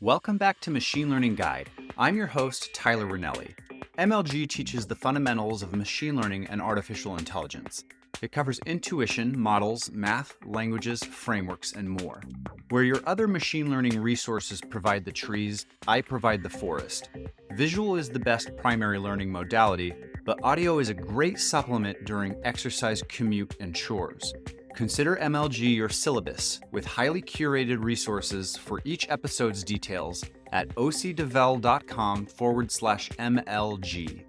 Welcome back to Machine Learning Guide. I'm your host, Tyler Ranelli. MLG teaches the fundamentals of machine learning and artificial intelligence. It covers intuition, models, math, languages, frameworks, and more. Where your other machine learning resources provide the trees, I provide the forest. Visual is the best primary learning modality, but audio is a great supplement during exercise, commute, and chores. Consider MLG your syllabus with highly curated resources for each episode's details at ocdevel.com/MLG.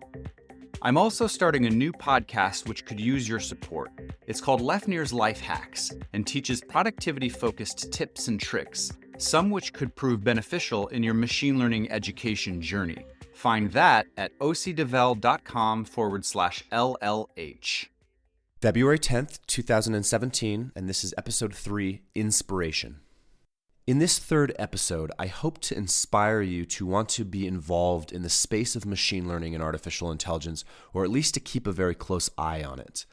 I'm also starting a new podcast which could use your support. It's called Lefnir's Life Hacks and teaches productivity-focused tips and tricks, some which could prove beneficial in your machine learning education journey. Find that at ocdevel.com/LLH. February 10th, 2017, and this is episode 3, Inspiration. In this third episode, I hope to inspire you to want to be involved in the space of machine learning and artificial intelligence, or at least to keep a very close eye on it.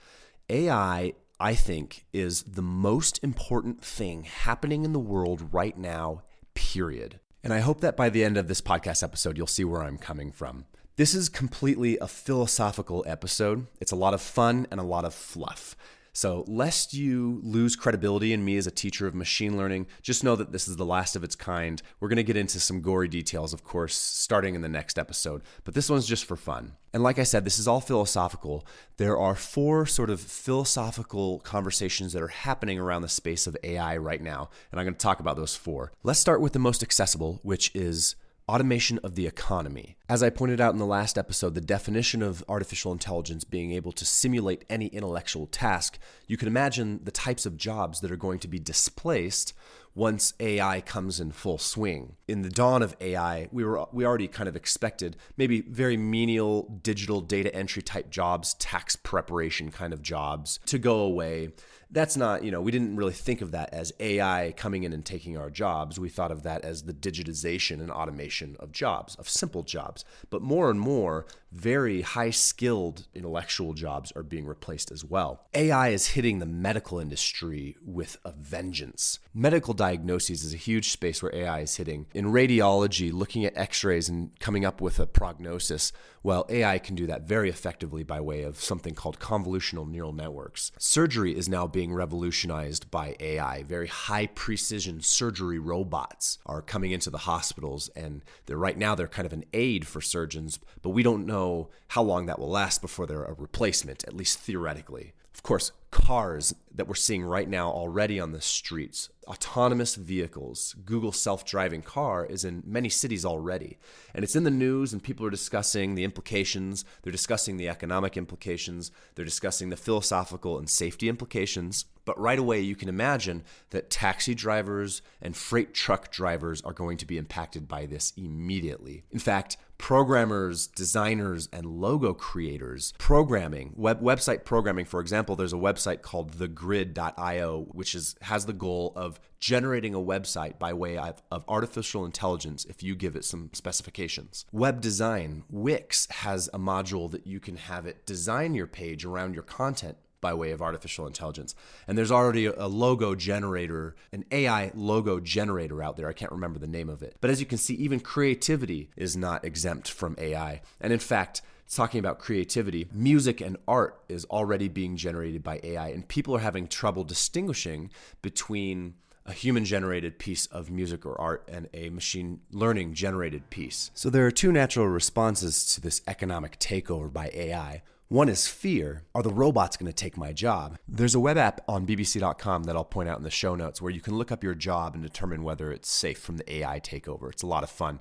AI, I think, is the most important thing happening in the world right now, period. And I hope that by the end of this podcast episode, you'll see where I'm coming from. This is completely a philosophical episode. It's a lot of fun and a lot of fluff. So lest you lose credibility in me as a teacher of machine learning, just know that this is the last of its kind. We're going to get into some gory details, of course, starting in the next episode, but this one's just for fun. And like I said, this is all philosophical. There are 4 sort of philosophical conversations that are happening around the space of AI right now, and I'm going to talk about those 4. Let's start with the most accessible, which is automation of the economy. As I pointed out in the last episode, the definition of artificial intelligence being able to simulate any intellectual task, you can imagine the types of jobs that are going to be displaced once AI comes in full swing. In the dawn of AI, we already kind of expected maybe very menial digital data entry type jobs, tax preparation kind of jobs to go away. That's not, we didn't really think of that as AI coming in and taking our jobs. We thought of that as the digitization and automation of jobs, of simple jobs. But more and more, very high-skilled intellectual jobs are being replaced as well. AI is hitting the medical industry with a vengeance. Medical diagnoses is a huge space where AI is hitting. In radiology, looking at x-rays and coming up with a prognosis, well, AI can do that very effectively by way of something called convolutional neural networks. Surgery is now being revolutionized by AI. Very high-precision surgery robots are coming into the hospitals, and right now they're kind of an aid for surgeons, but we don't know how long that will last before they're a replacement, at least theoretically. Of course, cars that we're seeing right now already on the streets, autonomous vehicles, Google self-driving car is in many cities already. And it's in the news and people are discussing the implications, they're discussing the economic implications, they're discussing the philosophical and safety implications. But right away, you can imagine that taxi drivers and freight truck drivers are going to be impacted by this immediately. In fact, programmers, designers, and logo creators, programming, website programming, for example, there's a website called thegrid.io, which has the goal of generating a website by way of artificial intelligence if you give it some specifications. Web design, Wix has a module that you can have it design your page around your content by way of artificial intelligence. And there's already a logo generator, an AI logo generator out there. I can't remember the name of it. But as you can see, even creativity is not exempt from AI. And in fact, talking about creativity, music and art is already being generated by AI, and people are having trouble distinguishing between a human-generated piece of music or art and a machine learning-generated piece. So there are 2 natural responses to this economic takeover by AI. One is fear. Are the robots going to take my job? There's a web app on bbc.com that I'll point out in the show notes where you can look up your job and determine whether it's safe from the AI takeover. It's a lot of fun.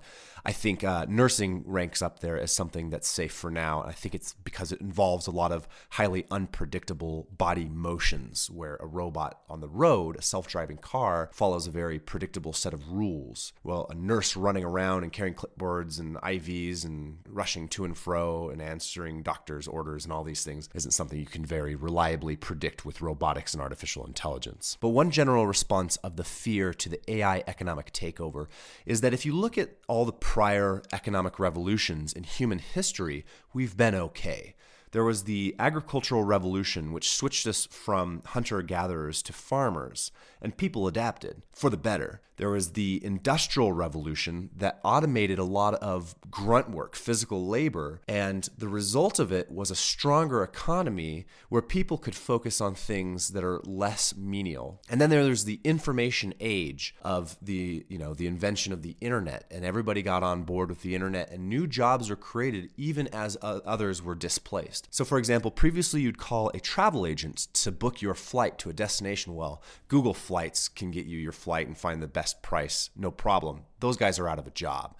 I think nursing ranks up there as something that's safe for now. I think it's because it involves a lot of highly unpredictable body motions where a robot on the road, a self-driving car, follows a very predictable set of rules. Well, a nurse running around and carrying clipboards and IVs and rushing to and fro and answering doctors' orders and all these things isn't something you can very reliably predict with robotics and artificial intelligence. But one general response of the fear to the AI economic takeover is that if you look at all the prior economic revolutions in human history, we've been okay. There was the agricultural revolution, which switched us from hunter-gatherers to farmers, and people adapted for the better. There was the industrial revolution that automated a lot of grunt work, physical labor, and the result of it was a stronger economy where people could focus on things that are less menial. And then there's the information age of the invention of the internet, and everybody got on board with the internet, and new jobs are created even as others were displaced. So for example, previously you'd call a travel agent to book your flight to a destination. Well, Google Flights can get you your flight and find the best price, no problem. Those guys are out of a job.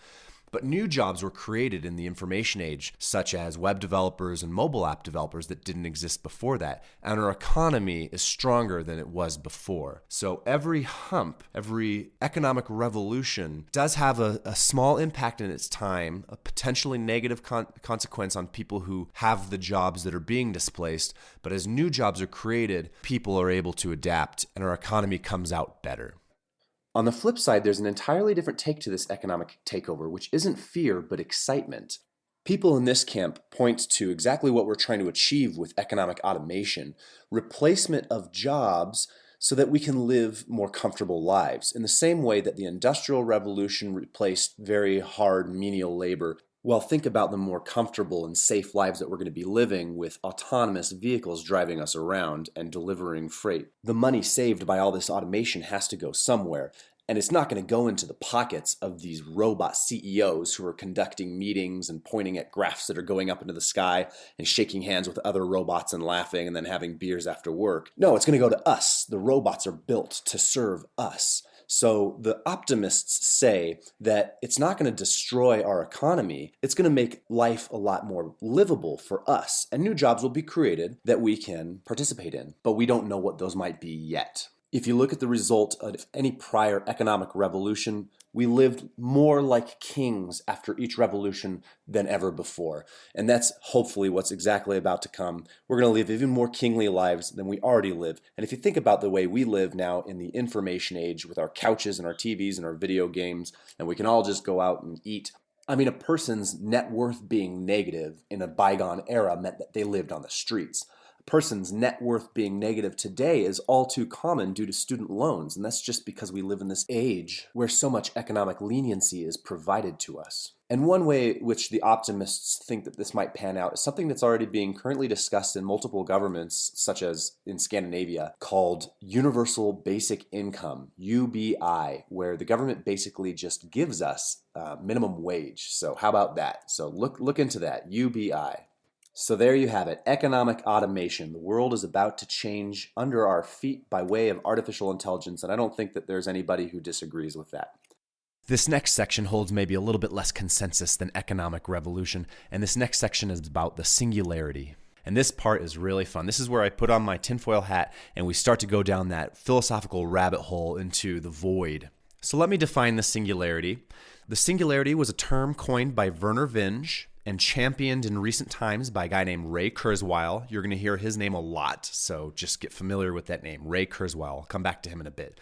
But new jobs were created in the information age, such as web developers and mobile app developers that didn't exist before that. And our economy is stronger than it was before. So every hump, every economic revolution does have a small impact in its time, a potentially negative consequence on people who have the jobs that are being displaced. But as new jobs are created, people are able to adapt and our economy comes out better. On the flip side, there's an entirely different take to this economic takeover, which isn't fear, but excitement. People in this camp point to exactly what we're trying to achieve with economic automation, replacement of jobs so that we can live more comfortable lives. In the same way that the Industrial Revolution replaced very hard menial labor, well, think about the more comfortable and safe lives that we're going to be living with autonomous vehicles driving us around and delivering freight. The money saved by all this automation has to go somewhere, and it's not going to go into the pockets of these robot CEOs who are conducting meetings and pointing at graphs that are going up into the sky and shaking hands with other robots and laughing and then having beers after work. No, it's going to go to us. The robots are built to serve us. So the optimists say that it's not going to destroy our economy. It's going to make life a lot more livable for us, and new jobs will be created that we can participate in. But we don't know what those might be yet. If you look at the result of any prior economic revolution, we lived more like kings after each revolution than ever before. And that's hopefully what's exactly about to come. We're going to live even more kingly lives than we already live. And if you think about the way we live now in the information age with our couches and our TVs and our video games, and we can all just go out and eat. I mean, a person's net worth being negative in a bygone era meant that they lived on the streets. Person's net worth being negative today is all too common due to student loans, and that's just because we live in this age where so much economic leniency is provided to us. And one way which the optimists think that this might pan out is something that's already being currently discussed in multiple governments, such as in Scandinavia, called Universal Basic Income, UBI, where the government basically just gives us minimum wage. So how about that? So look into that, UBI. So there you have it, economic automation. The world is about to change under our feet by way of artificial intelligence, and I don't think that there's anybody who disagrees with that. This next section holds maybe a little bit less consensus than economic revolution, and this next section is about the singularity. And this part is really fun. This is where I put on my tinfoil hat and we start to go down that philosophical rabbit hole into the void. So let me define the singularity. The singularity was a term coined by Werner Vinge and championed in recent times by a guy named Ray Kurzweil. You're going to hear his name a lot, so just get familiar with that name, Ray Kurzweil. I'll come back to him in a bit.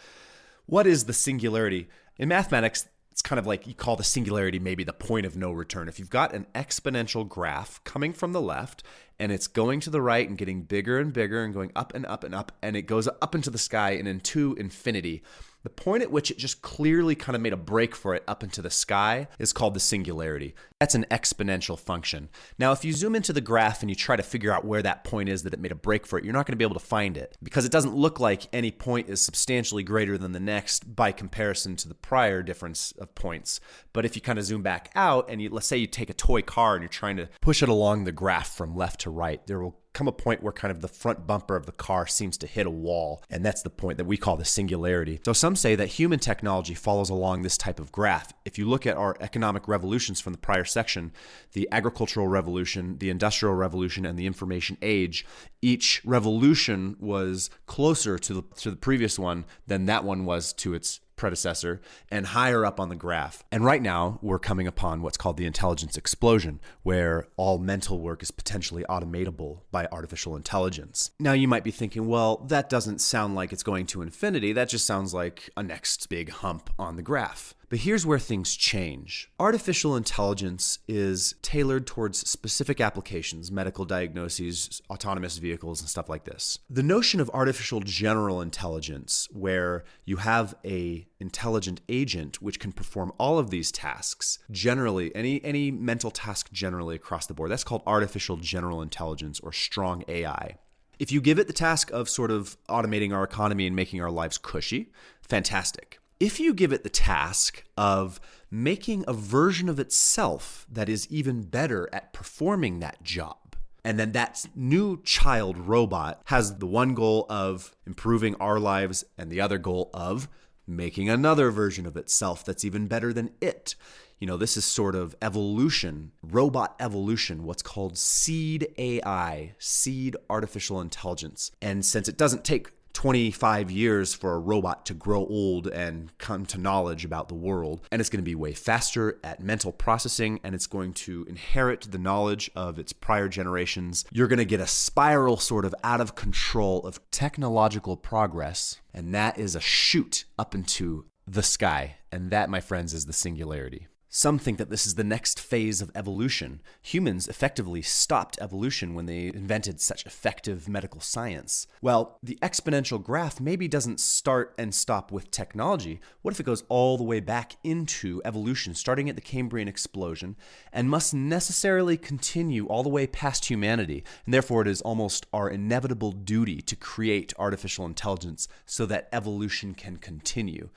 What is the singularity? In mathematics, it's kind of like you call the singularity maybe the point of no return. If you've got an exponential graph coming from the left and it's going to the right and getting bigger and bigger and going up and up and up, and it goes up into the sky and into infinity, the point at which it just clearly kind of made a break for it up into the sky is called the singularity. That's an exponential function. Now, if you zoom into the graph and you try to figure out where that point is that it made a break for it, you're not going to be able to find it because it doesn't look like any point is substantially greater than the next by comparison to the prior difference of points. But if you kind of zoom back out and let's say you take a toy car and you're trying to push it along the graph from left to right, there will come a point where kind of the front bumper of the car seems to hit a wall, and that's the point that we call the singularity. So some say that human technology follows along this type of graph. If you look at our economic revolutions from the prior section, the agricultural revolution, the industrial revolution, and the information age, each revolution was closer to the previous one than that one was to its predecessor and higher up on the graph. And right now we're coming upon what's called the intelligence explosion, where all mental work is potentially automatable by artificial intelligence. Now you might be thinking, well, that doesn't sound like it's going to infinity. That just sounds like a next big hump on the graph. But here's where things change. Artificial intelligence is tailored towards specific applications, medical diagnoses, autonomous vehicles, and stuff like this. The notion of artificial general intelligence, where you have an intelligent agent which can perform all of these tasks, generally, any mental task generally across the board, that's called artificial general intelligence or strong AI. If you give it the task of sort of automating our economy and making our lives cushy, fantastic. If you give it the task of making a version of itself that is even better at performing that job, and then that new child robot has the one goal of improving our lives and the other goal of making another version of itself that's even better than it. This is sort of evolution, robot evolution, what's called seed AI, seed artificial intelligence. And since it doesn't take 25 years for a robot to grow old and come to knowledge about the world, and it's going to be way faster at mental processing, and it's going to inherit the knowledge of its prior generations, you're going to get a spiral sort of out of control of technological progress, and that is a shoot up into the sky. And that, my friends, is the singularity. Some think that this is the next phase of evolution. Humans effectively stopped evolution when they invented such effective medical science. Well, the exponential graph maybe doesn't start and stop with technology. What if it goes all the way back into evolution, starting at the Cambrian explosion, and must necessarily continue all the way past humanity? And therefore, it is almost our inevitable duty to create artificial intelligence so that evolution can continue.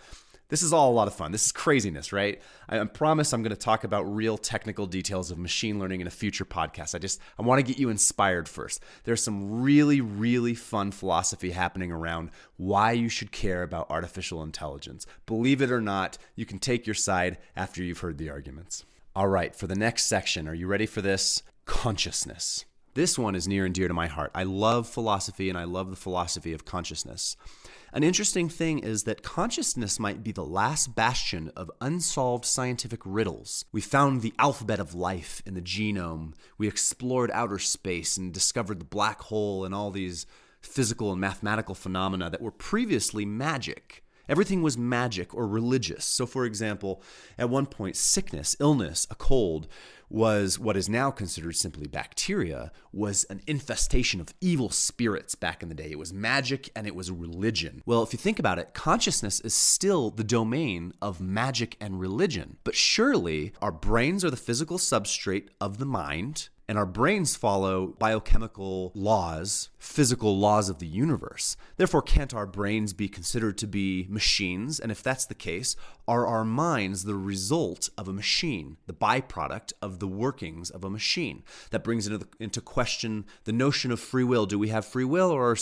This is all a lot of fun. This is craziness, right? I promise I'm going to talk about real technical details of machine learning in a future podcast. I want to get you inspired first. There's some really, really fun philosophy happening around why you should care about artificial intelligence. Believe it or not, you can take your side after you've heard the arguments. All right, for the next section, are you ready for this? Consciousness. This one is near and dear to my heart. I love philosophy, and I love the philosophy of consciousness. An interesting thing is that consciousness might be the last bastion of unsolved scientific riddles. We found the alphabet of life in the genome. We explored outer space and discovered the black hole and all these physical and mathematical phenomena that were previously magic. Everything was magic or religious. So, for example, at one point, sickness, illness, a cold, was what is now considered simply bacteria, was an infestation of evil spirits back in the day. It was magic and it was religion. Well, if you think about it, consciousness is still the domain of magic and religion. But surely our brains are the physical substrate of the mind, and our brains follow biochemical laws, physical laws of the universe. Therefore, can't our brains be considered to be machines? And if that's the case, are our minds the result of a machine, the byproduct of the workings of a machine? That brings into question the notion of free will. Do we have free will, or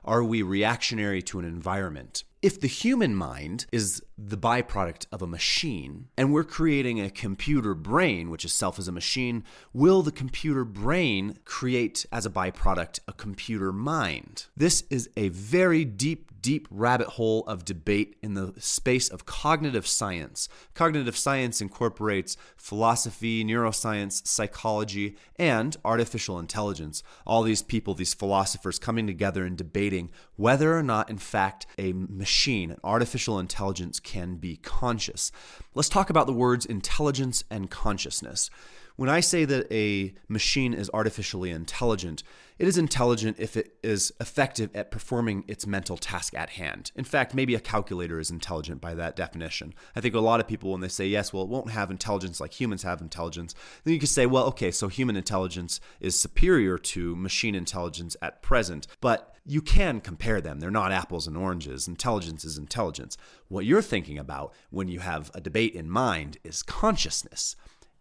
are we reactionary to an environment? If the human mind is the byproduct of a machine, and we're creating a computer brain, which is self as a machine, will the computer brain create as a byproduct a computer mind? This is a very deep rabbit hole of debate in the space of cognitive science. Cognitive science incorporates philosophy, neuroscience, psychology, and artificial intelligence. All these people, these philosophers coming together and debating whether or not, in fact, a machine, an artificial intelligence, can be conscious. Let's talk about the words intelligence and consciousness. When I say that a machine is artificially intelligent, it is intelligent if it is effective at performing its mental task at hand. In fact, maybe a calculator is intelligent by that definition. I think a lot of people, when they say, yes, well, it won't have intelligence like humans have intelligence, then you could say, well, okay, so human intelligence is superior to machine intelligence at present. But you can compare them. They're not apples and oranges. Intelligence is intelligence. What you're thinking about when you have a debate in mind is consciousness.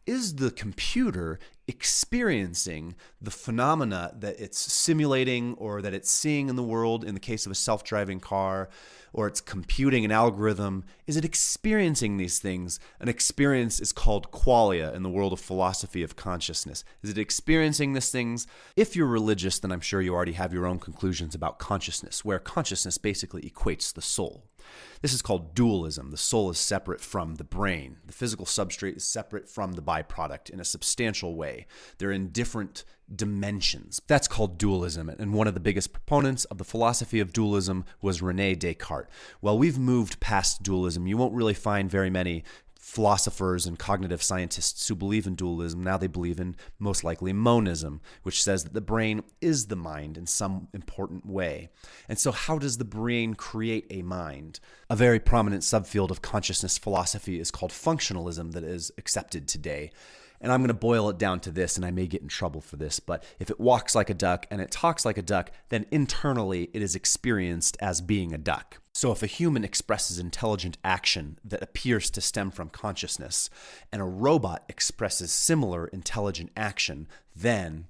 Is the computer experiencing the phenomena that it's simulating or that it's seeing in the world in the case of a self-driving car, or it's computing an algorithm? Is it experiencing these things? An experience is called qualia in the world of philosophy of consciousness. Is it experiencing these things? If you're religious, then I'm sure you already have your own conclusions about consciousness, where consciousness basically equates the soul. This is called dualism. The soul is separate from the brain. The physical substrate is separate from the byproduct in a substantial way. way. They're in different dimensions. That's called dualism. And one of the biggest proponents of the philosophy of dualism was René Descartes. Well, we've moved past dualism. You won't really find very many philosophers and cognitive scientists who believe in dualism. Now they believe in, most likely, monism, which says that the brain is the mind in some important way. And so how does the brain create a mind? A very prominent subfield of consciousness philosophy is called functionalism that is accepted today. And I'm going to boil it down to this, and I may get in trouble for this, but if it walks like a duck and it talks like a duck, then internally it is experienced as being a duck. So if a human expresses intelligent action that appears to stem from consciousness, and a robot expresses similar intelligent action, then ...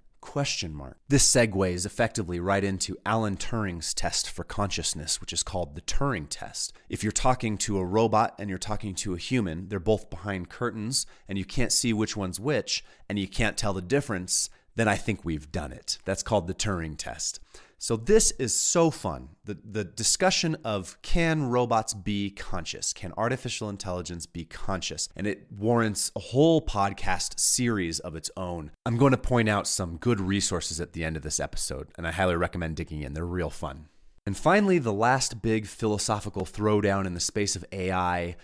This segues effectively right into Alan Turing's test for consciousness, which is called the Turing test. If you're talking to a robot and you're talking to a human, they're both behind curtains, and you can't see which one's which, and you can't tell the difference, then I think we've done it. That's called the Turing test. So this is so fun. The discussion of, can robots be conscious? Can artificial intelligence be conscious? And it warrants a whole podcast series of its own. I'm going to point out some good resources at the end of this episode, and I highly recommend digging in. They're real fun. And finally, the last big philosophical throwdown in the space of AI,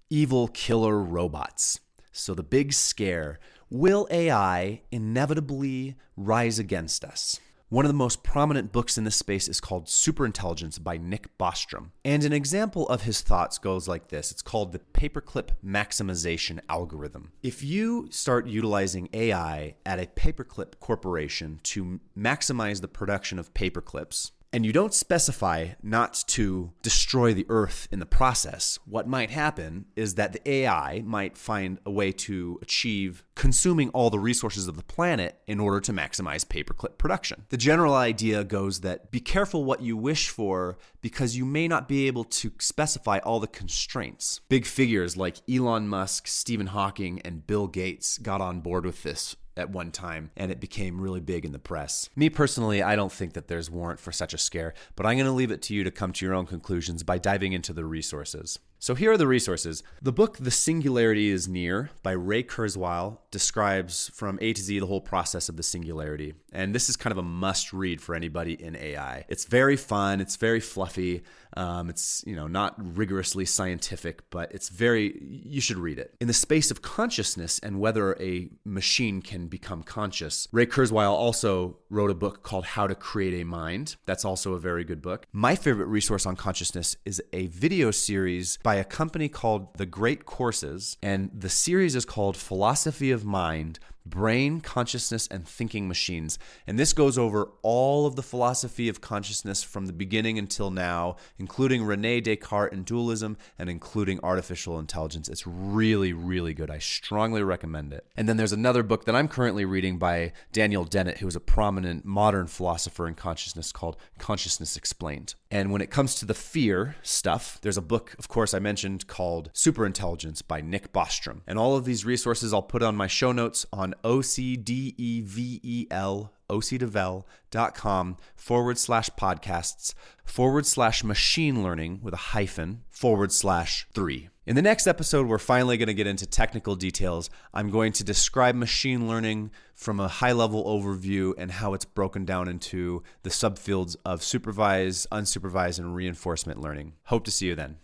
evil killer robots. So the big scare, will AI inevitably rise against us? One of the most prominent books in this space is called Superintelligence by Nick Bostrom. And an example of his thoughts goes like this. It's called the paperclip maximization algorithm. If you start utilizing AI at a paperclip corporation to maximize the production of paperclips, and you don't specify not to destroy the earth in the process, what might happen is that the AI might find a way to achieve consuming all the resources of the planet in order to maximize paperclip production. The general idea goes that be careful what you wish for because you may not be able to specify all the constraints. Big figures like Elon Musk, Stephen Hawking, and Bill Gates got on board with this at one time, and it became really big in the press. Me personally, I don't think that there's warrant for such a scare, but I'm going to leave it to you to come to your own conclusions by diving into the resources. So here are the resources. The book The Singularity is Near by Ray Kurzweil describes from A to Z the whole process of the singularity. And this is kind of a must read for anybody in AI. It's very fun. It's very fluffy. It's not rigorously scientific, but you should read it. In the space of consciousness and whether a machine can become conscious, Ray Kurzweil also wrote a book called How to Create a Mind. That's also a very good book. My favorite resource on consciousness is a video series by a company called The Great Courses, and the series is called Philosophy of Mind, Brain, Consciousness, and Thinking Machines. And this goes over all of the philosophy of consciousness from the beginning until now, including René Descartes and dualism, and including artificial intelligence. It's really, really good. I strongly recommend it. And then there's another book that I'm currently reading by Daniel Dennett, who is a prominent modern philosopher in consciousness called Consciousness Explained. And when it comes to the fear stuff, there's a book, of course, I mentioned called Superintelligence by Nick Bostrom. And all of these resources I'll put on my show notes on ocdevel.com/podcasts/machine learning with a hyphen /3. In the next episode, we're finally going to get into technical details. I'm going to describe machine learning from a high-level overview and how it's broken down into the subfields of supervised, unsupervised, and reinforcement learning. Hope to see you then.